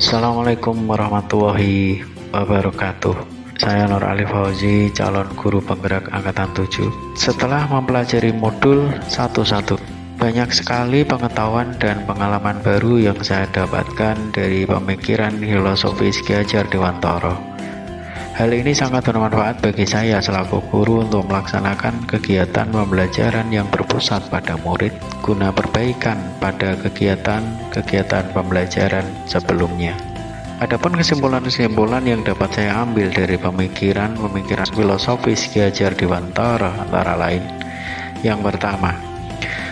Assalamualaikum warahmatullahi wabarakatuh. Saya Nur Ali Fauzi, calon guru penggerak angkatan 7. Setelah mempelajari modul satu-satu, banyak sekali pengetahuan dan pengalaman baru yang saya dapatkan dari pemikiran filosofis Ki Hajar Dewantara. Hal ini sangat bermanfaat bagi saya selaku guru untuk melaksanakan kegiatan pembelajaran yang berpusat pada murid guna perbaikan pada kegiatan pembelajaran sebelumnya. Adapun kesimpulan-kesimpulan yang dapat saya ambil dari pemikiran filosofis Ki Hajar Dewantara antara lain: yang pertama,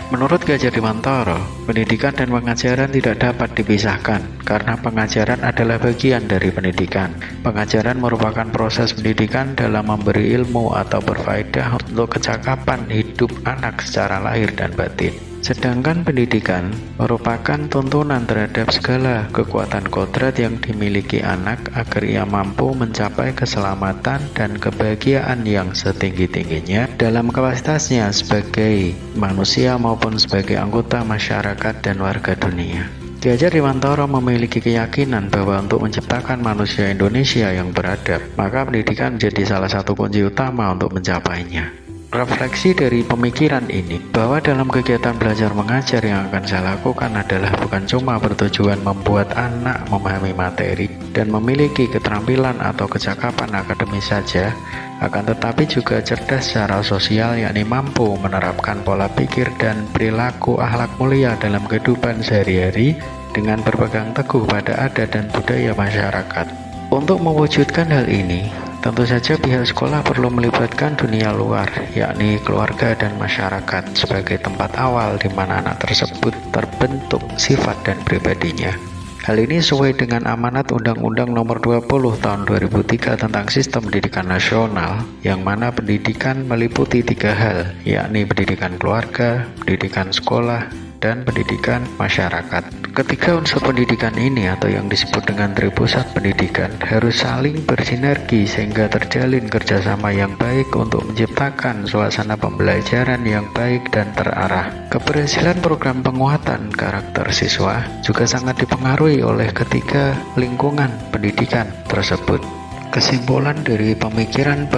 menurut Ki Hajar Dewantara, pendidikan dan pengajaran tidak dapat dipisahkan karena pengajaran adalah bagian dari pendidikan. Pengajaran merupakan proses pendidikan dalam memberi ilmu atau berfaedah untuk kecakapan hidup anak secara lahir dan batin. Sedangkan pendidikan merupakan tuntunan terhadap segala kekuatan kodrat yang dimiliki anak agar ia mampu mencapai keselamatan dan kebahagiaan yang setinggi-tingginya dalam kapasitasnya sebagai manusia maupun sebagai anggota masyarakat dan warga dunia. Ki Hajar Dewantara memiliki keyakinan bahwa untuk menciptakan manusia Indonesia yang beradab, maka pendidikan menjadi salah satu kunci utama untuk mencapainya. Refleksi dari pemikiran ini bahwa dalam kegiatan belajar mengajar yang akan saya lakukan adalah bukan cuma bertujuan membuat anak memahami materi dan memiliki keterampilan atau kecakapan akademis saja, akan tetapi juga cerdas secara sosial, yakni mampu menerapkan pola pikir dan perilaku akhlak mulia dalam kehidupan sehari-hari dengan berpegang teguh pada adat dan budaya masyarakat. Untuk mewujudkan hal ini, tentu saja pihak sekolah perlu melibatkan dunia luar, yakni keluarga dan masyarakat sebagai tempat awal di mana anak tersebut terbentuk sifat dan pribadinya. Hal ini sesuai dengan amanat Undang-Undang Nomor 20 Tahun 2003 tentang Sistem Pendidikan Nasional, yang mana pendidikan meliputi 3 hal, yakni pendidikan keluarga, pendidikan sekolah, dan pendidikan masyarakat. Ketiga unsur pendidikan ini atau yang disebut dengan tripusat pendidikan harus saling bersinergi sehingga terjalin kerjasama yang baik untuk menciptakan suasana pembelajaran yang baik dan terarah. Keberhasilan program penguatan karakter siswa juga sangat dipengaruhi oleh ketiga lingkungan pendidikan tersebut. Kesimpulan dari pemikiran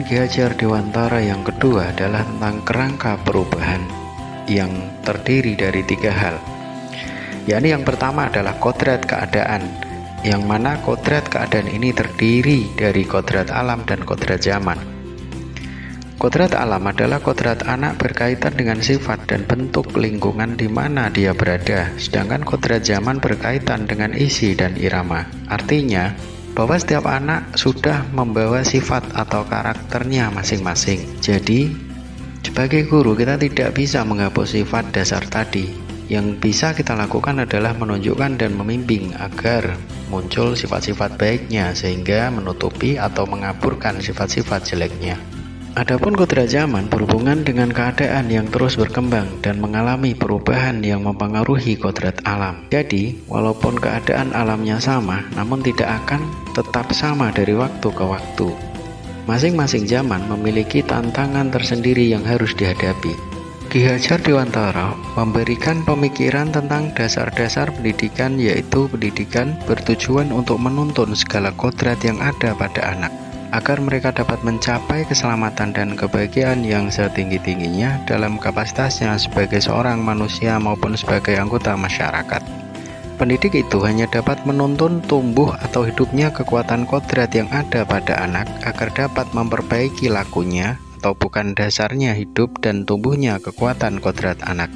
Ki Hajar Dewantara yang kedua adalah tentang kerangka perubahan yang terdiri dari 3 hal, yakni yang pertama adalah kodrat keadaan, yang mana kodrat keadaan ini terdiri dari kodrat alam dan kodrat zaman. Kodrat alam adalah kodrat anak berkaitan dengan sifat dan bentuk lingkungan di mana dia berada, sedangkan kodrat zaman berkaitan dengan isi dan irama. Artinya bahwa setiap anak sudah membawa sifat atau karakternya masing-masing. Jadi sebagai guru, kita tidak bisa menghapus sifat dasar tadi. Yang bisa kita lakukan adalah menunjukkan dan membimbing agar muncul sifat-sifat baiknya sehingga menutupi atau mengaburkan sifat-sifat jeleknya. Adapun kodrat zaman berhubungan dengan keadaan yang terus berkembang dan mengalami perubahan yang mempengaruhi kodrat alam. Jadi, walaupun keadaan alamnya sama, namun tidak akan tetap sama dari waktu ke waktu. Masing-masing zaman memiliki tantangan tersendiri yang harus dihadapi. Ki Hajar Dewantara memberikan pemikiran tentang dasar-dasar pendidikan, yaitu pendidikan bertujuan untuk menuntun segala kodrat yang ada pada anak, agar mereka dapat mencapai keselamatan dan kebahagiaan yang setinggi-tingginya dalam kapasitasnya sebagai seorang manusia maupun sebagai anggota masyarakat. Pendidik itu hanya dapat menuntun tumbuh atau hidupnya kekuatan kodrat yang ada pada anak agar dapat memperbaiki lakunya atau bukan dasarnya hidup dan tumbuhnya kekuatan kodrat anak.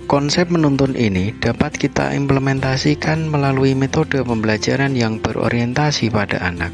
Konsep menuntun ini dapat kita implementasikan melalui metode pembelajaran yang berorientasi pada anak.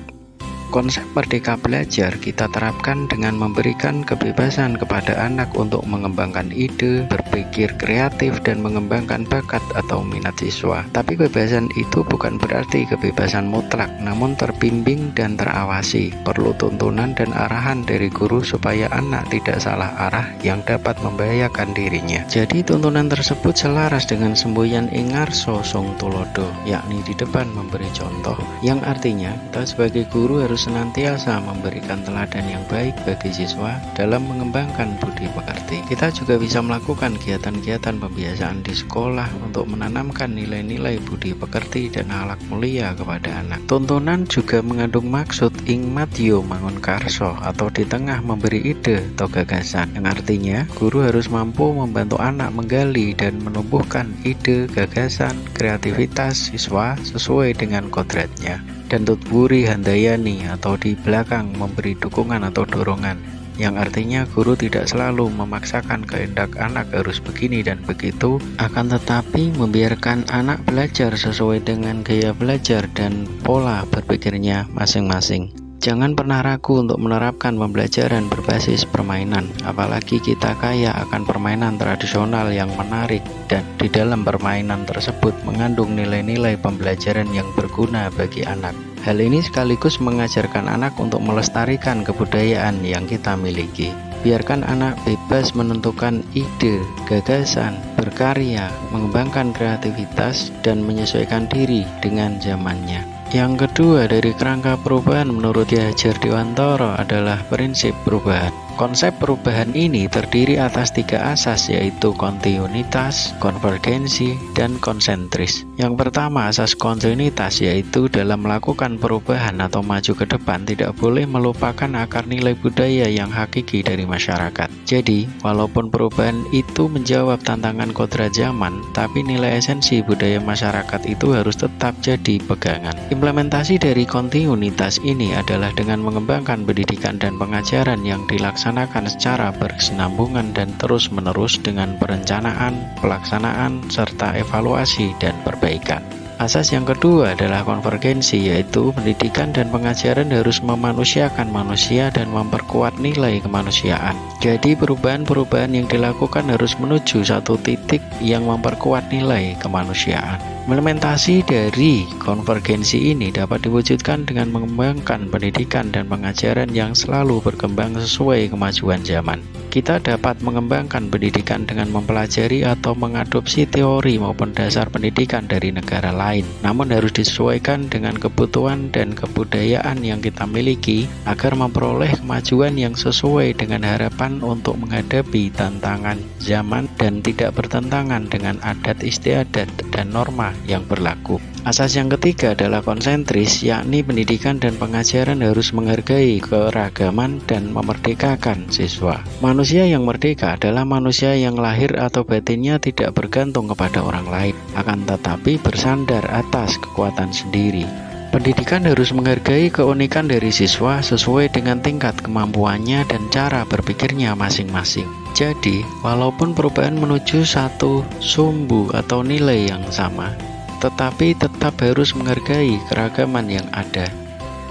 Konsep merdeka belajar kita terapkan dengan memberikan kebebasan kepada anak untuk mengembangkan ide, berpikir kreatif, dan mengembangkan bakat atau minat siswa. Tapi kebebasan itu bukan berarti kebebasan mutlak, namun terbimbing dan terawasi. Perlu tuntunan dan arahan dari guru supaya anak tidak salah arah yang dapat membahayakan dirinya. Jadi tuntunan tersebut selaras dengan semboyan Ingarso Song Tulodo, yakni di depan memberi contoh, yang artinya kita sebagai guru harus senantiasa memberikan teladan yang baik bagi siswa dalam mengembangkan budi pekerti. Kita juga bisa melakukan kegiatan-kegiatan pembiasaan di sekolah untuk menanamkan nilai-nilai budi pekerti dan akhlak mulia kepada anak. Tuntunan juga mengandung maksud ing matio mangun karso, atau di tengah memberi ide atau gagasan, yang artinya guru harus mampu membantu anak menggali dan menumbuhkan ide, gagasan, kreativitas siswa sesuai dengan kodratnya. Dan tutburi handayani, atau di belakang memberi dukungan atau dorongan, yang artinya guru tidak selalu memaksakan kehendak anak harus begini dan begitu, akan tetapi membiarkan anak belajar sesuai dengan gaya belajar dan pola berpikirnya masing-masing. Jangan pernah ragu untuk menerapkan pembelajaran berbasis permainan, apalagi kita kaya akan permainan tradisional yang menarik dan di dalam permainan tersebut mengandung nilai-nilai pembelajaran yang berguna bagi anak. Hal ini sekaligus mengajarkan anak untuk melestarikan kebudayaan yang kita miliki. Biarkan anak bebas menentukan ide, gagasan, berkarya, mengembangkan kreativitas, dan menyesuaikan diri dengan zamannya. Yang kedua dari kerangka perubahan menurut Ki Hajar Dewantara adalah prinsip perubahan. Konsep perubahan ini terdiri atas 3 asas, yaitu kontinuitas, konvergensi, dan konsentris. Yang pertama, asas kontinuitas, yaitu dalam melakukan perubahan atau maju ke depan tidak boleh melupakan akar nilai budaya yang hakiki dari masyarakat. Jadi, walaupun perubahan itu menjawab tantangan kodrat zaman, tapi nilai esensi budaya masyarakat itu harus tetap jadi pegangan. Implementasi dari kontinuitas ini adalah dengan mengembangkan pendidikan dan pengajaran yang dilaksanakan secara berkesinambungan dan terus-menerus dengan perencanaan, pelaksanaan, serta evaluasi dan perbaikan. Asas yang kedua adalah konvergensi, yaitu pendidikan dan pengajaran harus memanusiakan manusia dan memperkuat nilai kemanusiaan. Jadi perubahan-perubahan yang dilakukan harus menuju satu titik yang memperkuat nilai kemanusiaan. Implementasi dari konvergensi ini dapat diwujudkan dengan mengembangkan pendidikan dan pengajaran yang selalu berkembang sesuai kemajuan zaman. Kita dapat mengembangkan pendidikan dengan mempelajari atau mengadopsi teori maupun dasar pendidikan dari negara lain, namun harus disesuaikan dengan kebutuhan dan kebudayaan yang kita miliki agar memperoleh kemajuan yang sesuai dengan harapan untuk menghadapi tantangan zaman dan tidak bertentangan dengan adat istiadat dan norma yang berlaku. Asas yang ketiga adalah konsentris, yakni pendidikan dan pengajaran harus menghargai keragaman dan memerdekakan siswa. Manusia yang merdeka adalah manusia yang lahir atau batinnya tidak bergantung kepada orang lain, akan tetapi bersandar atas kekuatan sendiri. Pendidikan harus menghargai keunikan dari siswa sesuai dengan tingkat kemampuannya dan cara berpikirnya masing-masing. Jadi, walaupun perubahan menuju satu sumbu atau nilai yang sama, tetapi tetap harus menghargai keragaman yang ada.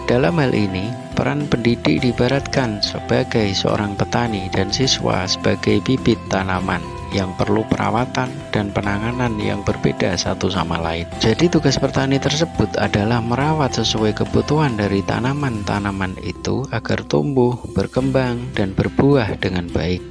Dalam hal ini, peran pendidik diibaratkan sebagai seorang petani dan siswa sebagai bibit tanaman yang perlu perawatan dan penanganan yang berbeda satu sama lain. Jadi tugas petani tersebut adalah merawat sesuai kebutuhan dari tanaman-tanaman itu agar tumbuh, berkembang, dan berbuah dengan baik.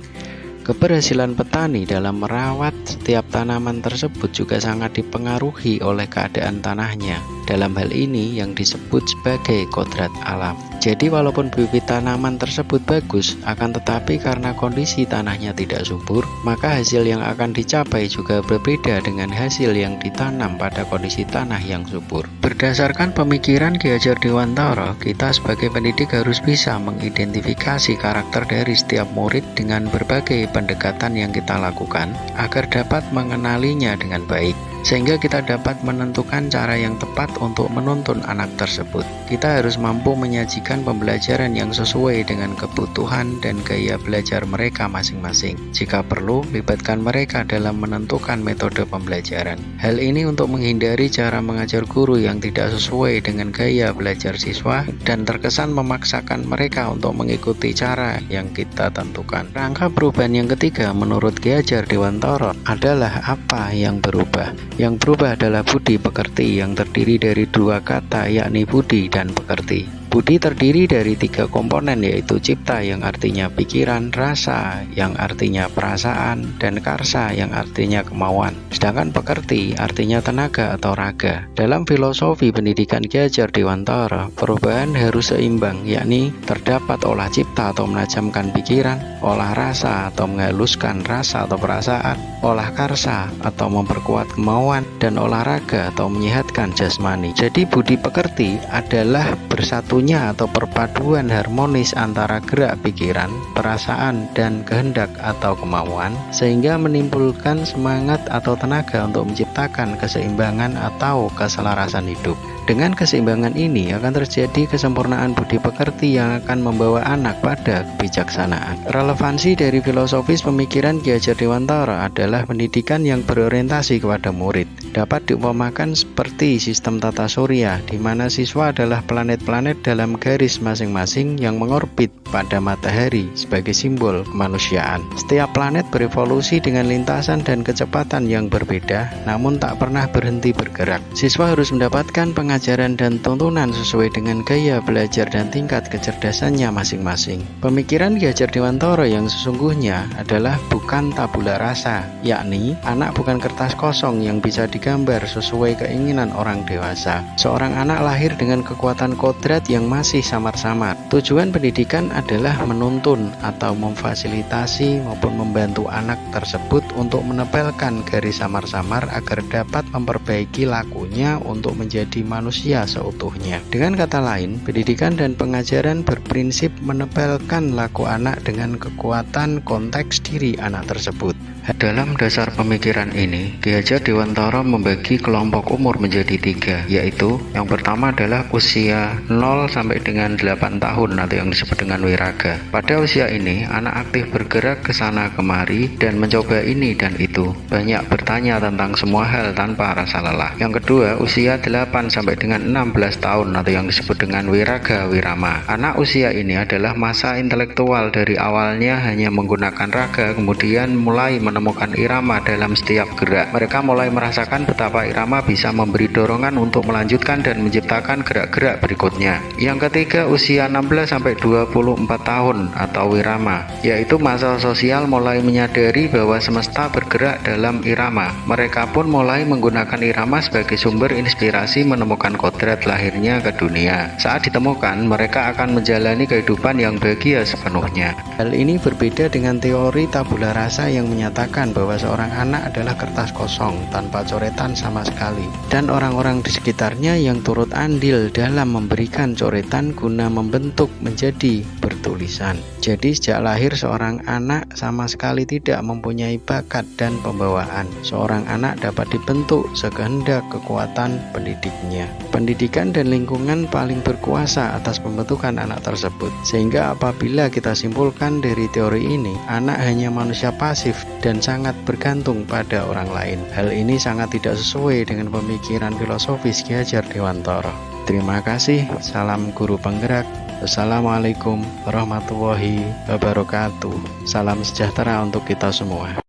Keberhasilan petani dalam merawat setiap tanaman tersebut juga sangat dipengaruhi oleh keadaan tanahnya. Dalam hal ini yang disebut sebagai kodrat alam. Jadi walaupun bibit tanaman tersebut bagus, akan tetapi karena kondisi tanahnya tidak subur, maka hasil yang akan dicapai juga berbeda dengan hasil yang ditanam pada kondisi tanah yang subur. Berdasarkan pemikiran Ki Hajar Dewantara, kita sebagai pendidik harus bisa mengidentifikasi karakter dari setiap murid dengan berbagai pendekatan yang kita lakukan agar dapat mengenalinya dengan baik, sehingga kita dapat menentukan cara yang tepat untuk menuntun anak tersebut. Kita harus mampu menyajikan pembelajaran yang sesuai dengan kebutuhan dan gaya belajar mereka masing-masing. Jika perlu, libatkan mereka dalam menentukan metode pembelajaran. Hal ini untuk menghindari cara mengajar guru yang tidak sesuai dengan gaya belajar siswa dan terkesan memaksakan mereka untuk mengikuti cara yang kita tentukan. Rangka perubahan yang ketiga menurut Ki Hajar Dewantara adalah apa yang berubah. Yang berubah adalah budi pekerti yang terdiri dari dua kata, yakni budi dan pekerti. Budi terdiri dari 3 komponen, yaitu cipta yang artinya pikiran, rasa yang artinya perasaan, dan karsa yang artinya kemauan. Sedangkan pekerti artinya tenaga atau raga. Dalam filosofi pendidikan Ki Hajar Dewantara, perubahan harus seimbang, yakni terdapat olah cipta atau menajamkan pikiran, olah rasa atau menghaluskan rasa atau perasaan, olah karsa atau memperkuat kemauan, dan olahraga atau menyehatkan jasmani. Jadi budi pekerti adalah bersatunya atau perpaduan harmonis antara gerak pikiran, perasaan, dan kehendak atau kemauan, sehingga menimbulkan semangat atau tenaga untuk menciptakan keseimbangan atau keselarasan hidup. Dengan keseimbangan ini akan terjadi kesempurnaan budi pekerti yang akan membawa anak pada kebijaksanaan. Relevansi dari filosofis pemikiran Ki Hajar Dewantara adalah pendidikan yang berorientasi kepada murid. Dapat diumpamakan seperti sistem tata surya, di mana siswa adalah planet-planet dalam garis masing-masing yang mengorbit pada matahari sebagai simbol kemanusiaan. Setiap planet berevolusi dengan lintasan dan kecepatan yang berbeda, namun tak pernah berhenti bergerak. Siswa harus mendapatkan pengajaran dan tuntunan sesuai dengan gaya belajar dan tingkat kecerdasannya masing-masing. Pemikiran Ki Hajar Dewantara yang sesungguhnya adalah bukan tabula rasa, yakni anak bukan kertas kosong yang bisa digambar sesuai keinginan orang dewasa. Seorang anak lahir dengan kekuatan kodrat yang masih samar-samar. Tujuan pendidikan adalah menuntun atau memfasilitasi maupun membantu anak tersebut untuk menempelkan garis samar-samar agar dapat memperbaiki lakunya untuk menjadi manusia seutuhnya. Dengan kata lain, pendidikan dan pengajaran berprinsip menempelkan laku anak dengan kekuatan konteks diri anak tersebut. Dalam dasar pemikiran ini, Ki Hajar Dewantara membagi kelompok umur menjadi 3, yaitu yang pertama adalah usia 0 sampai dengan 8 tahun atau yang disebut dengan wiraga. Pada usia ini, anak aktif bergerak ke sana kemari dan mencoba ini dan itu, banyak bertanya tentang semua hal tanpa rasa lelah. Yang kedua, usia 8 sampai dengan 16 tahun atau yang disebut dengan wiraga wirama. Anak usia ini adalah masa intelektual dari awalnya hanya menggunakan raga, kemudian mulai menemukan irama dalam setiap gerak. Mereka mulai merasakan betapa irama bisa memberi dorongan untuk melanjutkan dan menciptakan gerak-gerak berikutnya. Yang ketiga, usia 16 sampai 24 tahun atau wirama, yaitu masa sosial mulai menyadari bahwa semesta bergerak dalam irama. Mereka pun mulai menggunakan irama sebagai sumber inspirasi menemukan kodrat lahirnya ke dunia. Saat ditemukan, mereka akan menjalani kehidupan yang bahagia sepenuhnya. Hal ini berbeda dengan teori tabula rasa yang menyatakan bahwa seorang anak adalah kertas kosong tanpa coretan sama sekali, dan orang-orang di sekitarnya yang turut andil dalam memberikan coretan guna membentuk menjadi bertulisan. Jadi sejak lahir seorang anak sama sekali tidak mempunyai bakat dan pembawaan. Seorang anak dapat dibentuk sekehendak kekuatan pendidiknya. Pendidikan dan lingkungan paling berkuasa atas pembentukan anak tersebut, sehingga apabila kita simpulkan dari teori ini, anak hanya manusia pasif dan sangat bergantung pada orang lain. Hal ini sangat tidak sesuai dengan pemikiran filosofis Ki Hajar Dewantara. Terima kasih. Salam guru penggerak. Wassalamualaikum warahmatullahi wabarakatuh. Salam sejahtera untuk kita semua.